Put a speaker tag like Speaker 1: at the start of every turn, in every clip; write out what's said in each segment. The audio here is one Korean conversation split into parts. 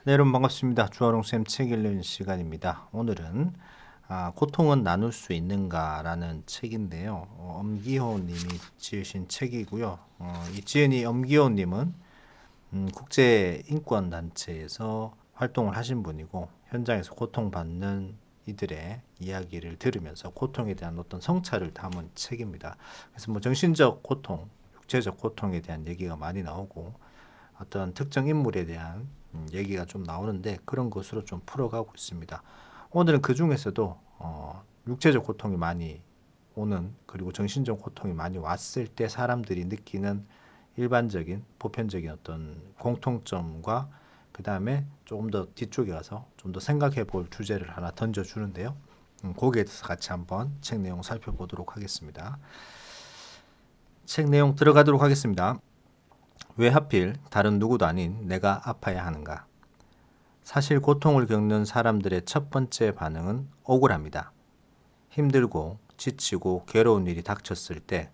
Speaker 1: 네, 여러분 반갑습니다. 주아롱쌤 책 읽는 시간입니다. 오늘은 고통은 나눌 수 있는가라는 책인데요. 엄기호 님이 지으신 책이고요. 이 지은이 엄기호 님은 국제인권단체에서 활동을 하신 분이고 현장에서 고통받는 이들의 이야기를 들으면서 고통에 대한 어떤 성찰을 담은 책입니다. 그래서 뭐 정신적 고통, 육체적 고통에 대한 얘기가 많이 나오고 어떤 특정 인물에 대한 얘기가 좀 나오는데 그런 것으로 좀 풀어가고 있습니다. 오늘은 그 중에서도 육체적 고통이 많이 오는 그리고 정신적 고통이 많이 왔을 때 사람들이 느끼는 일반적인 보편적인 어떤 공통점과 그 다음에 조금 더 뒤쪽에 가서 좀 더 생각해 볼 주제를 하나 던져주는데요. 거기에 대해서 같이 한번 책 내용 살펴보도록 하겠습니다. 책 내용 들어가도록 하겠습니다. 왜 하필 다른 누구도 아닌 내가 아파야 하는가? 사실 고통을 겪는 사람들의 첫 번째 반응은 억울합니다. 힘들고 지치고 괴로운 일이 닥쳤을 때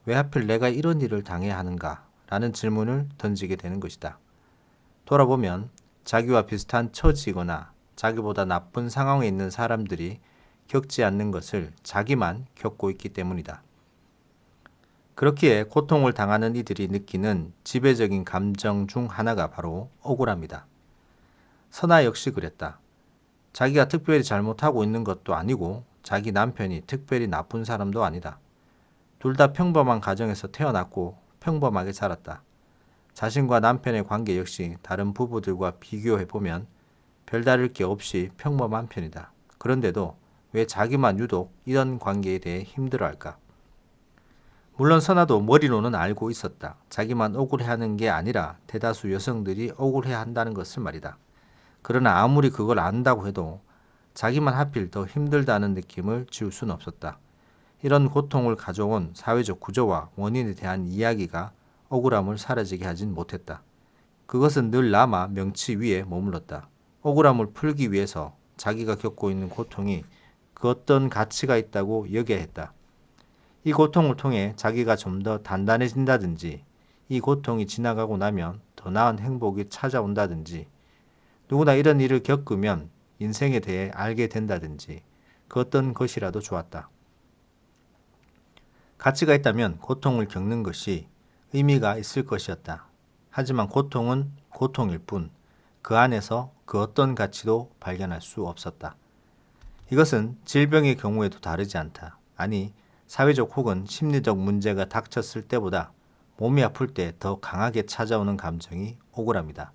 Speaker 1: 왜 하필 내가 이런 일을 당해야 하는가? 라는 질문을 던지게 되는 것이다. 돌아보면 자기와 비슷한 처지거나 자기보다 나쁜 상황에 있는 사람들이 겪지 않는 것을 자기만 겪고 있기 때문이다. 그렇기에 고통을 당하는 이들이 느끼는 지배적인 감정 중 하나가 바로 억울합니다. 선아 역시 그랬다. 자기가 특별히 잘못하고 있는 것도 아니고 자기 남편이 특별히 나쁜 사람도 아니다. 둘 다 평범한 가정에서 태어났고 평범하게 살았다. 자신과 남편의 관계 역시 다른 부부들과 비교해보면 별다를 게 없이 평범한 편이다. 그런데도 왜 자기만 유독 이런 관계에 대해 힘들어할까? 물론 선아도 머리로는 알고 있었다. 자기만 억울해하는 게 아니라 대다수 여성들이 억울해한다는 것을 말이다. 그러나 아무리 그걸 안다고 해도 자기만 하필 더 힘들다는 느낌을 지울 수는 없었다. 이런 고통을 가져온 사회적 구조와 원인에 대한 이야기가 억울함을 사라지게 하진 못했다. 그것은 늘 남아 명치 위에 머물렀다. 억울함을 풀기 위해서 자기가 겪고 있는 고통이 그 어떤 가치가 있다고 여겨야 했다. 이 고통을 통해 자기가 좀 더 단단해진다든지 이 고통이 지나가고 나면 더 나은 행복이 찾아온다든지 누구나 이런 일을 겪으면 인생에 대해 알게 된다든지 그 어떤 것이라도 좋았다. 가치가 있다면 고통을 겪는 것이 의미가 있을 것이었다. 하지만 고통은 고통일 뿐 그 안에서 그 어떤 가치도 발견할 수 없었다. 이것은 질병의 경우에도 다르지 않다. 아니, 사회적 혹은 심리적 문제가 닥쳤을 때보다 몸이 아플 때 더 강하게 찾아오는 감정이 억울합니다.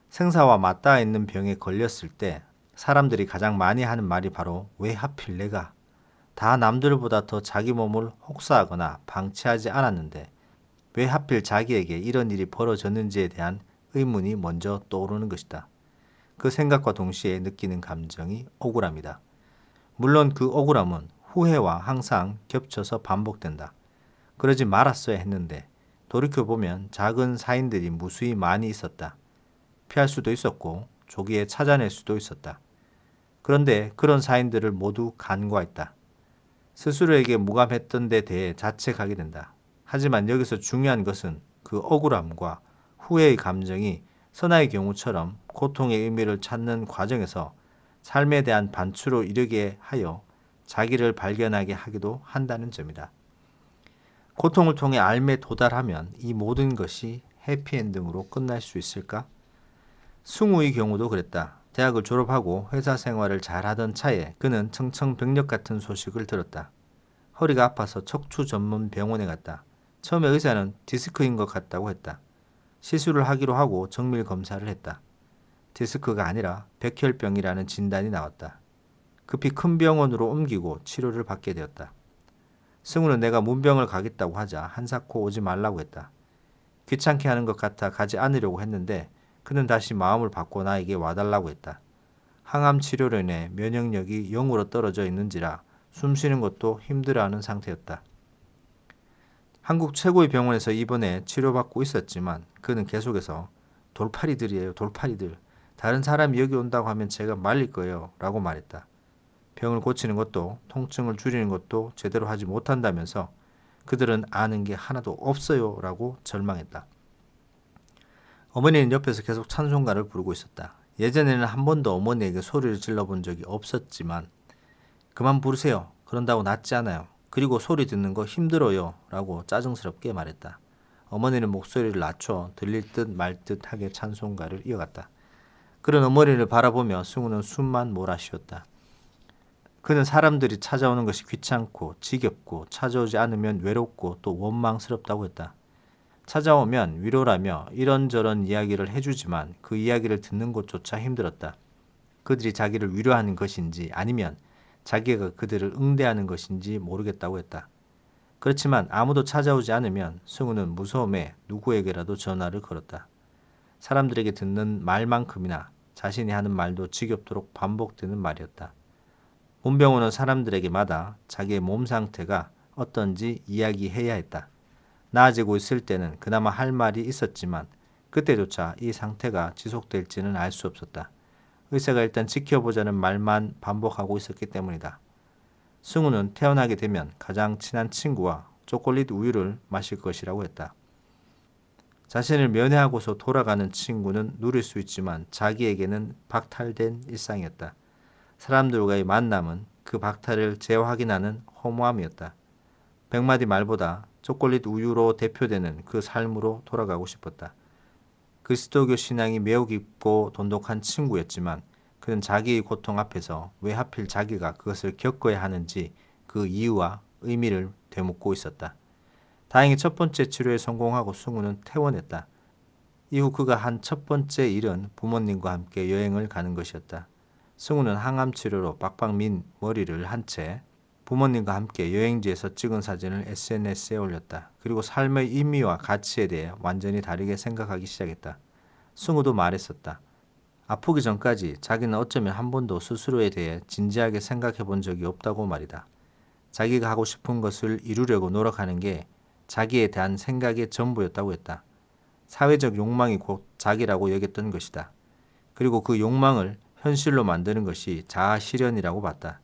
Speaker 1: 생사와 맞닿아 있는 병에 걸렸을 때 사람들이 가장 많이 하는 말이 바로 왜 하필 내가 다 남들보다 더 자기 몸을 혹사하거나 방치하지 않았는데 왜 하필 자기에게 이런 일이 벌어졌는지에 대한 의문이 먼저 떠오르는 것이다. 그 생각과 동시에 느끼는 감정이 억울합니다. 물론 그 억울함은 후회와 항상 겹쳐서 반복된다. 그러지 말았어야 했는데 돌이켜보면 작은 사인들이 무수히 많이 있었다. 피할 수도 있었고 조기에 찾아낼 수도 있었다. 그런데 그런 사인들을 모두 간과했다. 스스로에게 무감했던 데 대해 자책하게 된다. 하지만 여기서 중요한 것은 그 억울함과 후회의 감정이 선아의 경우처럼 고통의 의미를 찾는 과정에서 삶에 대한 반추로 이르게 하여 자기를 발견하게 하기도 한다는 점이다. 고통을 통해 삶에 도달하면 이 모든 것이 해피엔딩으로 끝날 수 있을까? 승우의 경우도 그랬다. 대학을 졸업하고 회사 생활을 잘하던 차에 그는 청천벽력 같은 소식을 들었다. 허리가 아파서 척추 전문 병원에 갔다. 처음에 의사는 디스크인 것 같다고 했다. 시술을 하기로 하고 정밀 검사를 했다. 디스크가 아니라 백혈병이라는 진단이 나왔다. 급히 큰 병원으로 옮기고 치료를 받게 되었다. 승우는 내가 문병을 가겠다고 하자 한사코 오지 말라고 했다. 귀찮게 하는 것 같아 가지 않으려고 했는데 그는 다시 마음을 바꿔 나에게 와달라고 했다. 항암 치료로 인해 면역력이 0으로 떨어져 있는지라 숨쉬는 것도 힘들어하는 상태였다. 한국 최고의 병원에서 입원해 치료받고 있었지만 그는 계속해서 돌팔이들이에요, 돌팔이들. 다른 사람이 여기 온다고 하면 제가 말릴 거예요 라고 말했다. 병을 고치는 것도 통증을 줄이는 것도 제대로 하지 못한다면서 그들은 아는 게 하나도 없어요 라고 절망했다. 어머니는 옆에서 계속 찬송가를 부르고 있었다. 예전에는 한 번도 어머니에게 소리를 질러본 적이 없었지만 그만 부르세요. 그런다고 낫지 않아요. 그리고 소리 듣는 거 힘들어요. 라고 짜증스럽게 말했다. 어머니는 목소리를 낮춰 들릴 듯 말 듯하게 찬송가를 이어갔다. 그런 어머니를 바라보며 승우는 숨만 몰아쉬었다. 그는 사람들이 찾아오는 것이 귀찮고 지겹고 찾아오지 않으면 외롭고 또 원망스럽다고 했다. 찾아오면 위로라며 이런저런 이야기를 해주지만 그 이야기를 듣는 것조차 힘들었다. 그들이 자기를 위로하는 것인지 아니면 자기가 그들을 응대하는 것인지 모르겠다고 했다. 그렇지만 아무도 찾아오지 않으면 승우는 무서움에 누구에게라도 전화를 걸었다. 사람들에게 듣는 말만큼이나 자신이 하는 말도 지겹도록 반복되는 말이었다. 문병호는 사람들에게마다 자기의 몸 상태가 어떤지 이야기해야 했다. 나아지고 있을 때는 그나마 할 말이 있었지만 그때조차 이 상태가 지속될지는 알 수 없었다. 의사가 일단 지켜보자는 말만 반복하고 있었기 때문이다. 승우는 태어나게 되면 가장 친한 친구와 초콜릿 우유를 마실 것이라고 했다. 자신을 면회하고서 돌아가는 친구는 누릴 수 있지만 자기에게는 박탈된 일상이었다. 사람들과의 만남은 그 박탈을 재확인하는 허무함이었다. 100마디 말보다 초콜릿 우유로 대표되는 그 삶으로 돌아가고 싶었다. 그리스도교 신앙이 매우 깊고 돈독한 친구였지만 그는 자기의 고통 앞에서 왜 하필 자기가 그것을 겪어야 하는지 그 이유와 의미를 되묻고 있었다. 다행히 첫 번째 치료에 성공하고 승우는 퇴원했다. 이후 그가 한 첫 번째 일은 부모님과 함께 여행을 가는 것이었다. 승우는 항암 치료로 빡빡 민 머리를 한 채 부모님과 함께 여행지에서 찍은 사진을 SNS에 올렸다. 그리고 삶의 의미와 가치에 대해 완전히 다르게 생각하기 시작했다. 승우도 말했었다. 아프기 전까지 자기는 어쩌면 한 번도 스스로에 대해 진지하게 생각해 본 적이 없다고 말이다. 자기가 하고 싶은 것을 이루려고 노력하는 게 자기에 대한 생각의 전부였다고 했다. 사회적 욕망이 곧 자기라고 여겼던 것이다. 그리고 그 욕망을 현실로 만드는 것이 자아 실현이라고 봤다.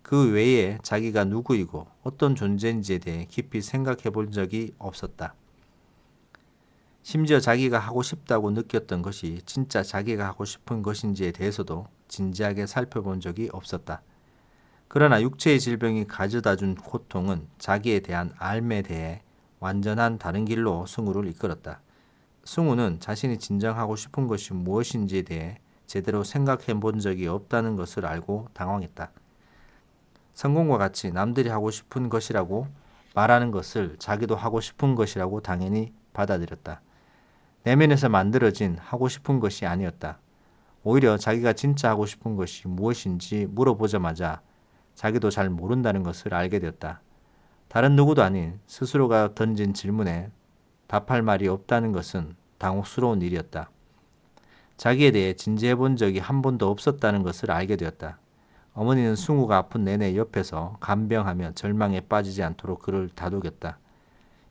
Speaker 1: 그 외에 자기가 누구이고 어떤 존재인지에 대해 깊이 생각해 본 적이 없었다. 심지어 자기가 하고 싶다고 느꼈던 것이 진짜 자기가 하고 싶은 것인지에 대해서도 진지하게 살펴본 적이 없었다. 그러나 육체의 질병이 가져다준 고통은 자기에 대한 삶에 대해 완전한 다른 길로 승우를 이끌었다. 승우는 자신이 진정 하고 싶은 것이 무엇인지에 대해 제대로 생각해 본 적이 없다는 것을 알고 당황했다. 성공과 같이 남들이 하고 싶은 것이라고 말하는 것을 자기도 하고 싶은 것이라고 당연히 받아들였다. 내면에서 만들어진 하고 싶은 것이 아니었다. 오히려 자기가 진짜 하고 싶은 것이 무엇인지 물어보자마자 자기도 잘 모른다는 것을 알게 되었다. 다른 누구도 아닌 스스로가 던진 질문에 답할 말이 없다는 것은 당혹스러운 일이었다. 자기에 대해 진지해 본 적이 한 번도 없었다는 것을 알게 되었다. 어머니는 승우가 아픈 내내 옆에서 간병하며 절망에 빠지지 않도록 그를 다독였다.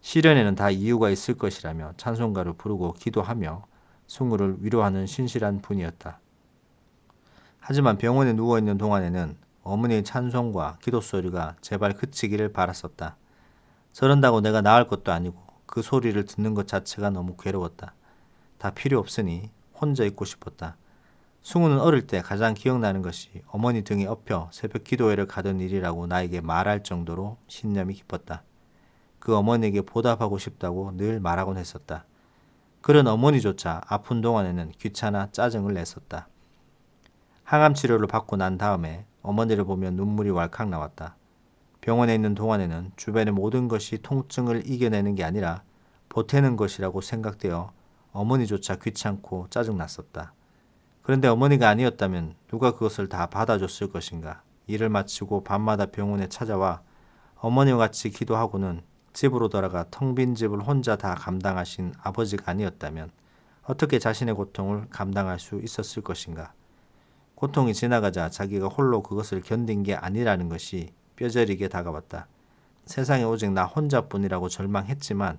Speaker 1: 시련에는 다 이유가 있을 것이라며 찬송가를 부르고 기도하며 승우를 위로하는 신실한 분이었다. 하지만 병원에 누워있는 동안에는 어머니의 찬송과 기도 소리가 제발 그치기를 바랐었다. 저런다고 내가 나을 것도 아니고 그 소리를 듣는 것 자체가 너무 괴로웠다. 다 필요 없으니 혼자 있고 싶었다. 승우는 어릴 때 가장 기억나는 것이 어머니 등에 엎여 새벽 기도회를 가던 일이라고 나에게 말할 정도로 신념이 깊었다. 그 어머니에게 보답하고 싶다고 늘 말하곤 했었다. 그런 어머니조차 아픈 동안에는 귀찮아 짜증을 냈었다. 항암 치료를 받고 난 다음에 어머니를 보며 눈물이 왈칵 나왔다. 병원에 있는 동안에는 주변의 모든 것이 통증을 이겨내는 게 아니라 보태는 것이라고 생각되어 어머니조차 귀찮고 짜증났었다. 그런데 어머니가 아니었다면 누가 그것을 다 받아줬을 것인가. 일을 마치고 밤마다 병원에 찾아와 어머니와 같이 기도하고는 집으로 돌아가 텅 빈 집을 혼자 다 감당하신 아버지가 아니었다면 어떻게 자신의 고통을 감당할 수 있었을 것인가. 고통이 지나가자 자기가 홀로 그것을 견딘 게 아니라는 것이 뼈저리게 다가왔다. 세상에 오직 나 혼자뿐이라고 절망했지만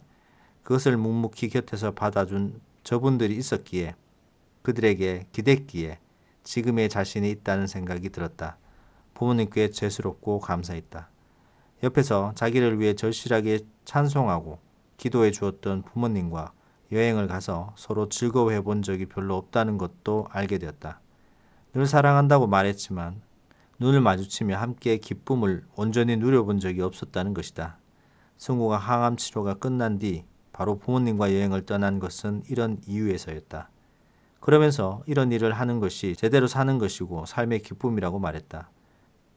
Speaker 1: 그것을 묵묵히 곁에서 받아준 저분들이 있었기에 그들에게 기댔기에 지금의 자신이 있다는 생각이 들었다. 부모님께 죄스럽고 감사했다. 옆에서 자기를 위해 절실하게 찬송하고 기도해 주었던 부모님과 여행을 가서 서로 즐거워해 본 적이 별로 없다는 것도 알게 되었다. 늘 사랑한다고 말했지만 눈을 마주치며 함께 기쁨을 온전히 누려본 적이 없었다는 것이다. 승우가 항암 치료가 끝난 뒤 바로 부모님과 여행을 떠난 것은 이런 이유에서였다. 그러면서 이런 일을 하는 것이 제대로 사는 것이고 삶의 기쁨이라고 말했다.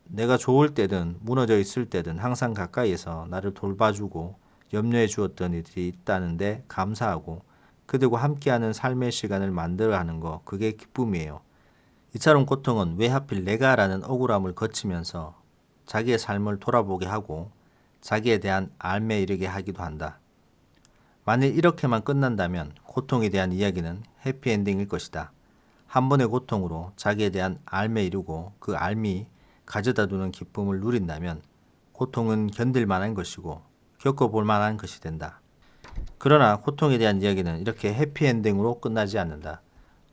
Speaker 1: 내가 좋을 때든 무너져 있을 때든 항상 가까이에서 나를 돌봐주고 염려해 주었던 이들이 있다는데 감사하고 그들과 함께하는 삶의 시간을 만들어 하는 거, 그게 기쁨이에요. 이처럼 고통은 왜 하필 내가라는 억울함을 거치면서 자기의 삶을 돌아보게 하고 자기에 대한 알매 이르게 하기도 한다. 만일 이렇게만 끝난다면 고통에 대한 이야기는 해피엔딩일 것이다. 한 번의 고통으로 자기에 대한 알매 이루고 그 알미 가져다 두는 기쁨을 누린다면 고통은 견딜 만한 것이고 겪어볼 만한 것이 된다. 그러나 고통에 대한 이야기는 이렇게 해피엔딩으로 끝나지 않는다.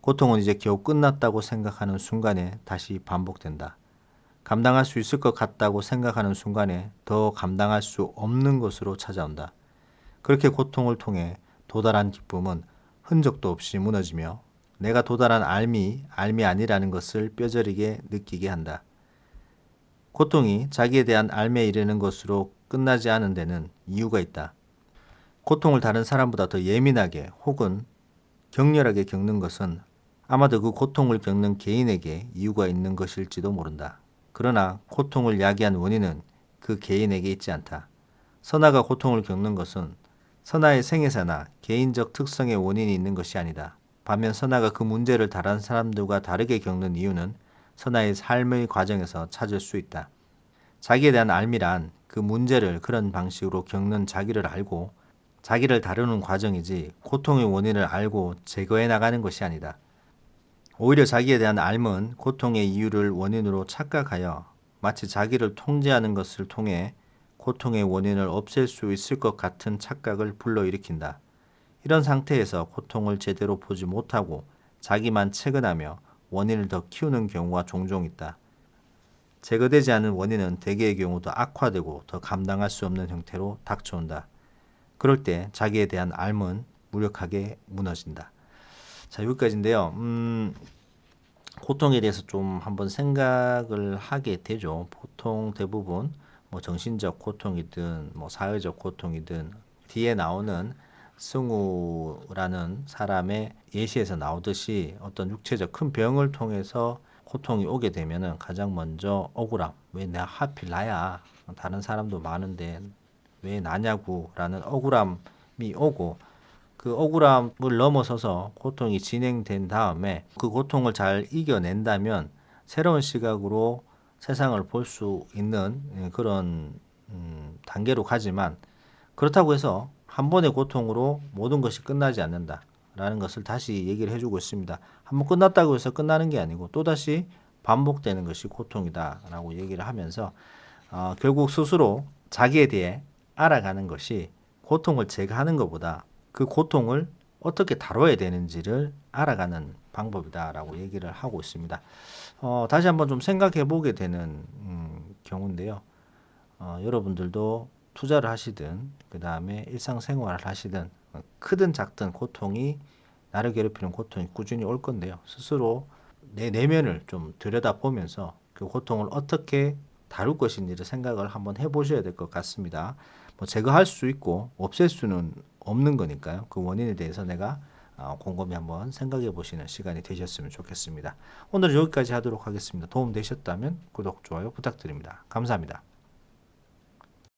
Speaker 1: 고통은 이제 겨우 끝났다고 생각하는 순간에 다시 반복된다. 감당할 수 있을 것 같다고 생각하는 순간에 더 감당할 수 없는 것으로 찾아온다. 그렇게 고통을 통해 도달한 기쁨은 흔적도 없이 무너지며 내가 도달한 알미 아니라는 것을 뼈저리게 느끼게 한다. 고통이 자기에 대한 알매에 이르는 것으로 끝나지 않은 데는 이유가 있다. 고통을 다른 사람보다 더 예민하게 혹은 격렬하게 겪는 것은 아마도 그 고통을 겪는 개인에게 이유가 있는 것일지도 모른다. 그러나 고통을 야기한 원인은 그 개인에게 있지 않다. 선아가 고통을 겪는 것은 선아의 생애사나 개인적 특성의 원인이 있는 것이 아니다. 반면 선아가 그 문제를 다른 사람들과 다르게 겪는 이유는 선아의 삶의 과정에서 찾을 수 있다. 자기에 대한 알미란 그 문제를 그런 방식으로 겪는 자기를 알고 자기를 다루는 과정이지 고통의 원인을 알고 제거해 나가는 것이 아니다. 오히려 자기에 대한 알은 고통의 이유를 원인으로 착각하여 마치 자기를 통제하는 것을 통해 고통의 원인을 없앨 수 있을 것 같은 착각을 불러일으킨다. 이런 상태에서 고통을 제대로 보지 못하고 자기만 채근하며 원인을 더 키우는 경우가 종종 있다. 제거되지 않은 원인은 대개의 경우 더 악화되고 더 감당할 수 없는 형태로 닥쳐온다. 그럴 때 자기에 대한 알은 무력하게 무너진다. 자, 여기까지인데요. 고통에 대해서 좀 한번 생각을 하게 되죠. 보통 대부분 뭐 정신적 고통이든 뭐 사회적 고통이든 뒤에 나오는 승우라는 사람의 예시에서 나오듯이 어떤 육체적 큰 병을 통해서 고통이 오게 되면은 가장 먼저 억울함. 왜 내가 하필 나야? 다른 사람도 많은데 왜 나냐고 라는 억울함이 오고 그 억울함을 넘어서서 고통이 진행된 다음에 그 고통을 잘 이겨낸다면 새로운 시각으로 세상을 볼 수 있는 그런 단계로 가지만 그렇다고 해서 한 번의 고통으로 모든 것이 끝나지 않는다라는 것을 다시 얘기를 해주고 있습니다. 한 번 끝났다고 해서 끝나는 게 아니고 또다시 반복되는 것이 고통이다라고 얘기를 하면서 결국 스스로 자기에 대해 알아가는 것이 고통을 제거하는 것보다 그 고통을 어떻게 다뤄야 되는지를 알아가는 방법이다라고 얘기를 하고 있습니다. 다시 한번 좀 생각해 보게 되는 경우인데요. 여러분들도 투자를 하시든 그 다음에 일상생활을 하시든 크든 작든 고통이 나를 괴롭히는 고통이 꾸준히 올 건데요. 스스로 내 내면을 좀 들여다보면서 그 고통을 어떻게 다룰 것인지를 생각을 한번 해보셔야 될 것 같습니다. 뭐 제거할 수 있고 없앨 수는 없는 거니까요. 그 원인에 대해서 내가 곰곰이 한번 생각해 보시는 시간이 되셨으면 좋겠습니다. 오늘 여기까지 하도록 하겠습니다. 도움 되셨다면 구독, 좋아요 부탁드립니다. 감사합니다.